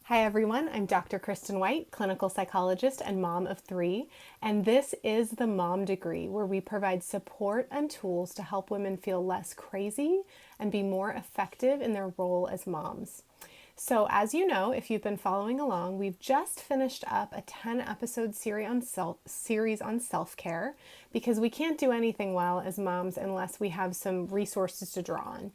Hi everyone, I'm Dr. Kristen White, clinical psychologist and mom of three, and this is the Mom Degree, where we provide support and tools to help women feel less crazy and be more effective in their role as moms. So, as you know, if you've been following along, we've just finished up a 10-episode series on self-care because we can't do anything well as moms unless we have some resources to draw on.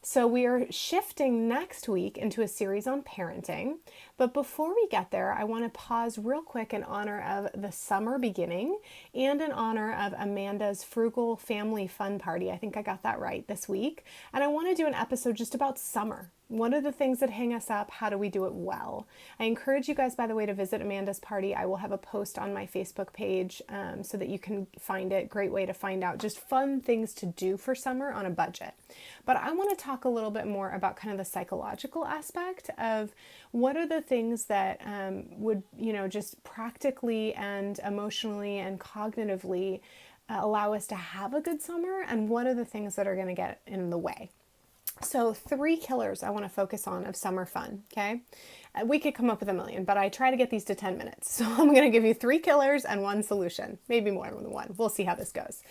So we are shifting next week into a series on parenting. But before we get there, I want to pause real quick in honor of the summer beginning and in honor of Amanda's frugal family fun party. I think I got that right this week. And I want to do an episode just about summer. What are the things that hang us up? How do we do it well? I encourage you guys, by the way, to visit Amanda's party. I will have a post on my Facebook page so that you can find it. Great way to find out just fun things to do for summer on a budget. But I want to talk a little bit more about kind of the psychological aspect of what are the things that would, just practically and emotionally and cognitively allow us to have a good summer, and what are the things that are going to get in the way. So 3 killers I want to focus on of summer fun, okay? We could come up with a million, but I try to get these to 10 minutes. So I'm going to give you 3 killers and 1 solution, maybe more than one. We'll see how this goes.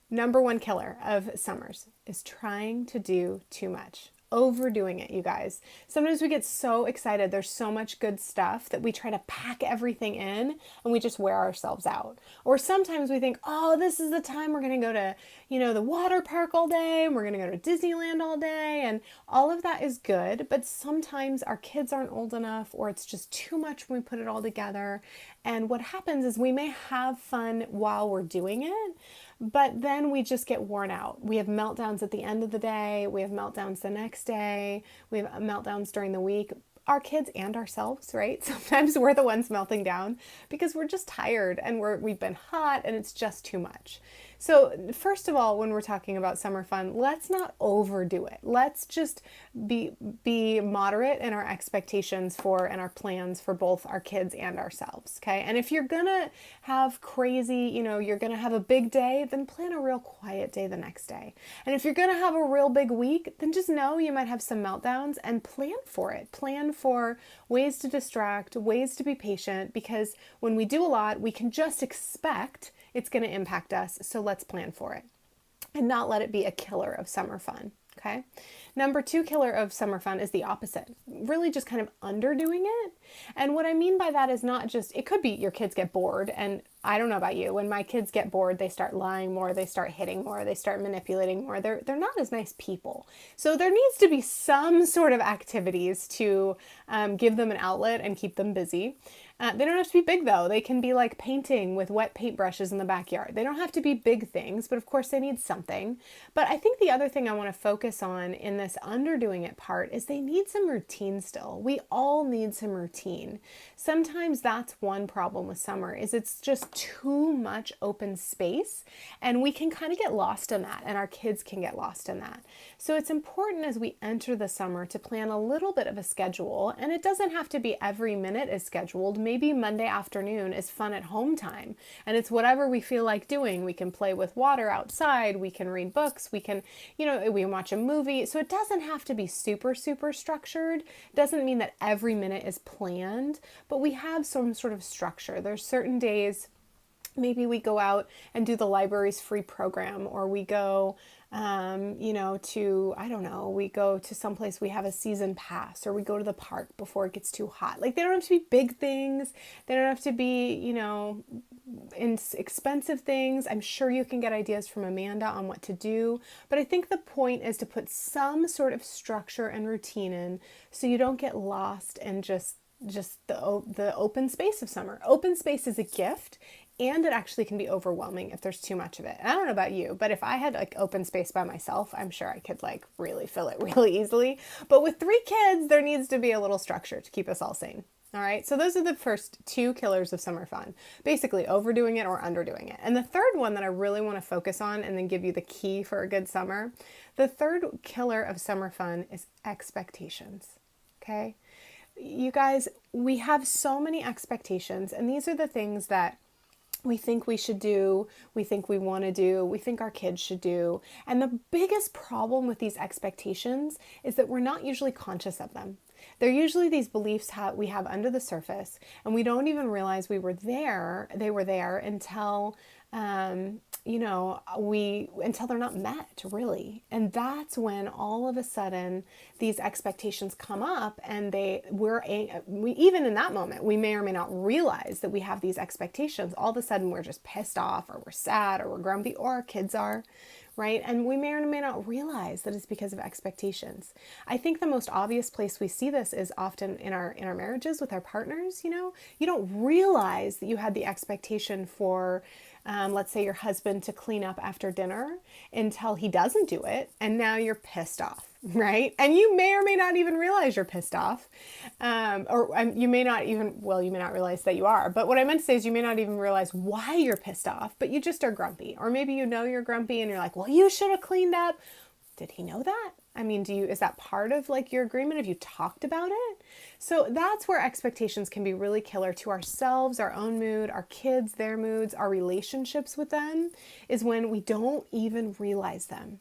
Number 1 killer of summers is trying to do too much. Overdoing it, you guys. Sometimes we get so excited. There's so much good stuff that we try to pack everything in and we just wear ourselves out. Or sometimes we think, oh, this is the time we're going to go to, the water park all day and we're going to go to Disneyland all day. And all of that is good. But sometimes our kids aren't old enough or it's just too much when we put it all together. And what happens is we may have fun while we're doing it, but then we just get worn out. We have meltdowns at the end of the day. We have meltdowns the next day. We have meltdowns during the week. Our kids and ourselves, right? Sometimes we're the ones melting down because we're just tired and we've been hot and it's just too much. So first of all, when we're talking about summer fun, let's not overdo it. Let's just be moderate in our expectations for and our plans for both our kids and ourselves, okay? And if you're gonna have crazy, you're gonna have a big day, then plan a real quiet day the next day. And if you're gonna have a real big week, then just know you might have some meltdowns and plan for it. Plan for ways to distract, ways to be patient, because when we do a lot, we can just expect it's going to impact us. So let's plan for it and not let it be a killer of summer fun. Okay. Number 2 killer of summer fun is the opposite, really just kind of underdoing it. And what I mean by that is not just, it could be your kids get bored. And I don't know about you, when my kids get bored, they start lying more, they start hitting more, they start manipulating more. They're not as nice people. So there needs to be some sort of activities to give them an outlet and keep them busy. They don't have to be big though. They can be like painting with wet paintbrushes in the backyard. They don't have to be big things, but of course they need something. But I think the other thing I want to focus on in this underdoing it part is they need some routine still. We all need some routine. Sometimes that's one problem with summer is it's just too much open space and we can kind of get lost in that and our kids can get lost in that. So it's important as we enter the summer to plan a little bit of a schedule, and it doesn't have to be every minute is scheduled. Maybe Monday afternoon is fun at home time and it's whatever we feel like doing. We can play with water outside, we can read books, we can, we can watch a movie. So it doesn't have to be super, super structured. It doesn't mean that every minute is planned, but we have some sort of structure. There's certain days, maybe we go out and do the library's free program, or we go we go to someplace we have a season pass, or we go to the park before it gets too hot. Like, they don't have to be big things. They don't have to be, expensive things. I'm sure you can get ideas from Amanda on what to do. But I think the point is to put some sort of structure and routine in so you don't get lost in just the open space of summer. Open space is a gift. And it actually can be overwhelming if there's too much of it. And I don't know about you, but if I had like open space by myself, I'm sure I could like really fill it really easily. But with 3 kids, there needs to be a little structure to keep us all sane. All right, so those are the first 2 killers of summer fun, basically overdoing it or underdoing it. And the third one that I really want to focus on and then give you the key for a good summer, the third killer of summer fun is expectations, okay? You guys, we have so many expectations, and these are the things that we think we should do, we think we want to do, we think our kids should do. And the biggest problem with these expectations is that we're not usually conscious of them. They're usually these beliefs we have under the surface, and we don't even realize they were there until, until they're not met, really. And that's when all of a sudden these expectations come up, and we even in that moment, we may or may not realize that we have these expectations. All of a sudden we're just pissed off, or we're sad, or we're grumpy, or our kids are, right? And we may or may not realize that it's because of expectations. I think the most obvious place we see this is often in our marriages with our partners. You don't realize that you had the expectation for, let's say, your husband to clean up after dinner until he doesn't do it, and now you're pissed off, right? And you may or may not even realize you're pissed off, you may not realize that you are. But what I meant to say is you may not even realize why you're pissed off, but you just are grumpy. Or maybe you're grumpy and you're like, well, you should have cleaned up. Did he know that? I mean, is that part of like your agreement? Have you talked about it? So that's where expectations can be really killer to ourselves, our own mood, our kids, their moods, our relationships with them, is when we don't even realize them.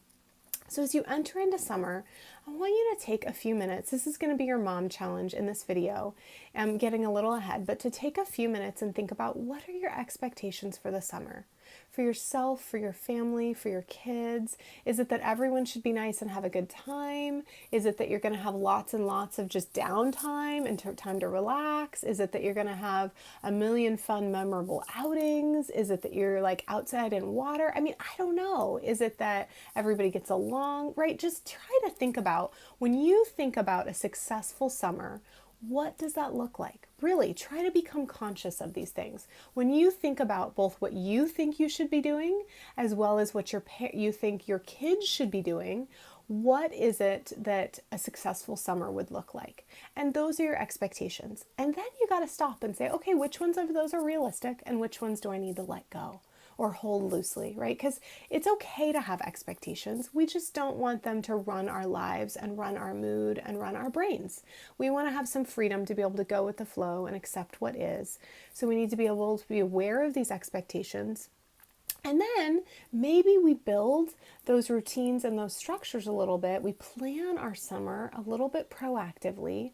So as you enter into summer, I want you to take a few minutes. This is going to be your mom challenge in this video. I'm getting a little ahead, but to take a few minutes and think about, what are your expectations for the summer? For yourself, for your family, for your kids? Is it that everyone should be nice and have a good time? Is it that you're going to have lots and lots of just downtime and time to relax? Is it that you're going to have a million fun, memorable outings? Is it that you're like outside in water? I mean, I don't know. Is it that everybody gets along, right? Just try to think about, when you think about a successful summer, what does that look like? Really, try to become conscious of these things. When you think about both what you think you should be doing, as well as what you think your kids should be doing, what is it that a successful summer would look like? And those are your expectations. And then you got to stop and say, okay, which ones of those are realistic and which ones do I need to let go or hold loosely, right? Because it's okay to have expectations. We just don't want them to run our lives and run our mood and run our brains. We want to have some freedom to be able to go with the flow and accept what is. So we need to be able to be aware of these expectations. And then maybe we build those routines and those structures a little bit. We plan our summer a little bit proactively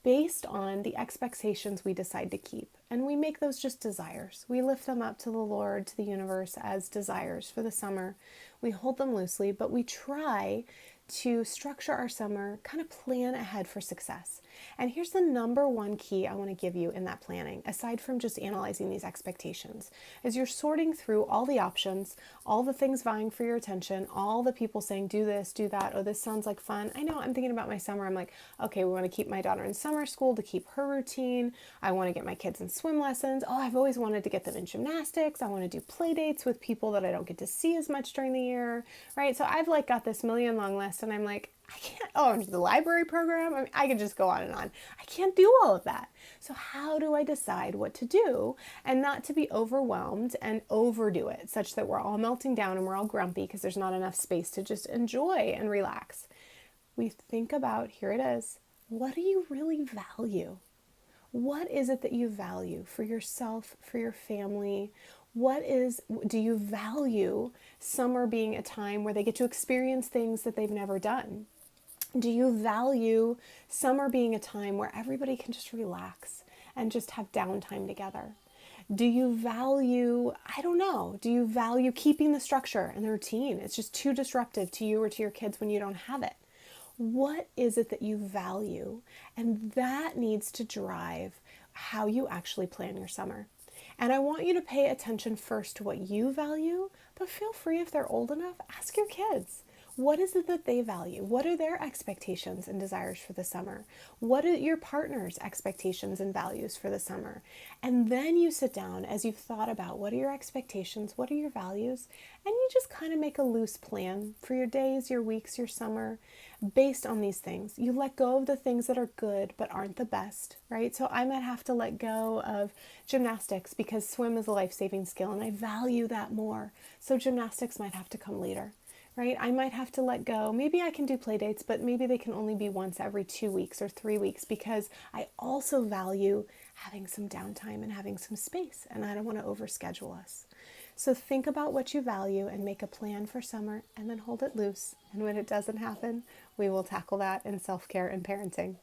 based on the expectations we decide to keep. And we make those just desires. We lift them up to the Lord, to the universe, as desires for the summer. We hold them loosely, but we try to structure our summer, kind of plan ahead for success. And here's the number one key I want to give you in that planning, aside from just analyzing these expectations. As you're sorting through all the options, all the things vying for your attention, all the people saying, do this, do that, oh, this sounds like fun. I know, I'm thinking about my summer. I'm like, okay, we want to keep my daughter in summer school to keep her routine. I want to get my kids in swim lessons. Oh, I've always wanted to get them in gymnastics. I want to do play dates with people that I don't get to see as much during the year, right? So I've like got this million long list, and I'm like, I can't, into the library program. I mean, I could just go on and on. I can't do all of that. So how do I decide what to do and not to be overwhelmed and overdo it such that we're all melting down and we're all grumpy because there's not enough space to just enjoy and relax? We think about, here it is, what do you really value? What is it that you value for yourself, for your family? Do you value summer being a time where they get to experience things that they've never done? Do you value summer being a time where everybody can just relax and just have downtime together? Do you value, do you value keeping the structure and the routine? It's just too disruptive to you or to your kids when you don't have it. What is it that you value? And that needs to drive how you actually plan your summer. And I want you to pay attention first to what you value, but feel free, if they're old enough, ask your kids. What is it that they value? What are their expectations and desires for the summer? What are your partner's expectations and values for the summer? And then you sit down as you've thought about what are your expectations, what are your values, and you just kind of make a loose plan for your days, your weeks, your summer, based on these things. You let go of the things that are good but aren't the best, right? So I might have to let go of gymnastics because swim is a life-saving skill and I value that more. So gymnastics might have to come later. Right? I might have to let go. Maybe I can do play dates, but maybe they can only be once every 2 weeks or 3 weeks because I also value having some downtime and having some space, and I don't want to overschedule us. So think about what you value and make a plan for summer and then hold it loose. And when it doesn't happen, we will tackle that in self-care and parenting.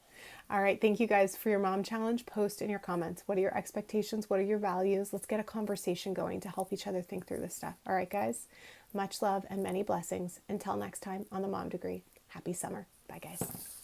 All right. Thank you guys for your mom challenge. Post in your comments. What are your expectations? What are your values? Let's get a conversation going to help each other think through this stuff. All right, guys. Much love and many blessings. Until next time on the Mom Degree. Happy summer. Bye, guys.